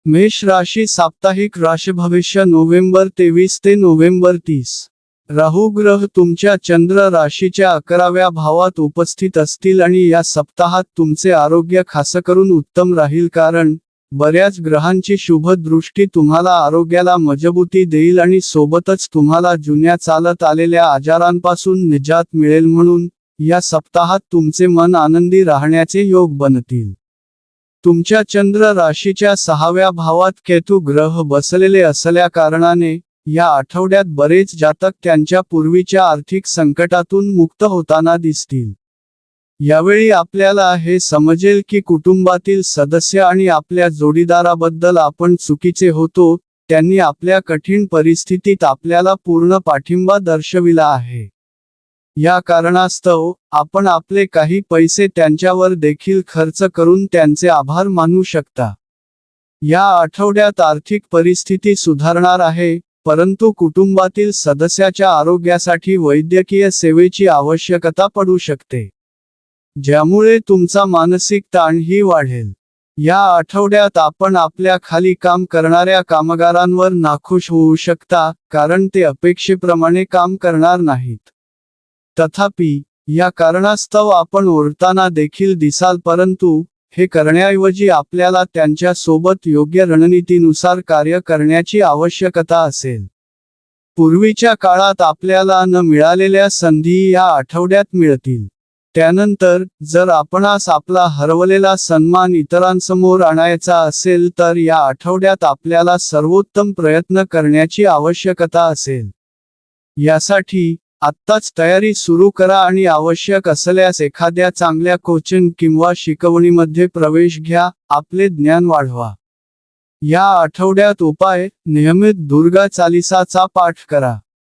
मेष राशी साप्ताहिक राशी भविष्य नोव्हेंबर 23 ते नोव्हेंबर 30. राहू ग्रह तुमच्या चंद्र राशीच्या 11व्या भावात उपस्थित असतील आणि या सप्ताहात तुमचे आरोग्य खासकरून उत्तम राहील, कारण बऱ्याच ग्रहांची शुभ दृष्टी तुम्हाला आरोग्याला मजबूती देईल आणि सोबतच तुम्हाला जुन्या चालत आलेल्या आजारांपासून निजात मिळेल. म्हणून या सप्ताहात तुमचे मन आनंदी राहण्याचे योग बनतील. तुमच्या चंद्र राशीच्या 6व्या भावात केतू ग्रह बसलेले असल्या कारणाने या आठवड्यात बरेच जातक त्यांच्या पूर्वीच्या आर्थिक संकटातून मुक्त होताना दिसतील. यावेळी आपल्याला हे समजेल की कुटुंबातील सदस्य आणि आपल्या जोडीदाराबद्दल आपण चुकीचे होतो, त्यांनी आपल्या कठीण परिस्थितीत आपल्याला पूर्ण पाठिंबा दर्शविला आहे. या कारणास्तव आपण आपले काही पैसे त्यांच्यावर देखील खर्च करून त्यांचे आभार मानू शकता. या आठवड्यात आर्थिक परिस्थिती सुधारणार आहे, परंतु कुटुंबातील सदस्याच्या आरोग्यासाठी वैद्यकीय सेवेची आवश्यकता पडू शकते, ज्यामुळे तुमचा मानसिक ताणही वाढेल. या आठवड्यात आपण आपल्या खाली काम करणाऱ्या कामगारांवर नाखुश होऊ शकता, कारण ते अपेक्षेप्रमाणे काम करणार नाहीत. तथापि, या कारणास्तव आपण ओरडताना देखील दिसाल, परंतु हे करण्याऐवजी आपल्याला त्यांच्या सोबत योग्य रणनीतीनुसार कार्य करण्याची आवश्यकता असेल. पूर्वीच्या काळात आपल्याला न मिळालेल्या संधी या आठवड्यात मिळतील. त्यानंतर, जर आपणास आपला हरवलेला सन्मान इतरांसमोर आणायचा असेल तर या आठवड्यात आपल्याला सर्वोत्तम प्रयत्न करण्याची आवश्यकता असेल. यासाठी आत्ताच तयारी सुरू करा आणि आवश्यक असल्यास एखाद्या चांगल्या कोचिंग किंवा शिकवणीमध्ये प्रवेश घ्या, आपले ज्ञान वाढवा. या आठवड्यात उपाय: नियमित दुर्गा चालीसाचा पाठ करा.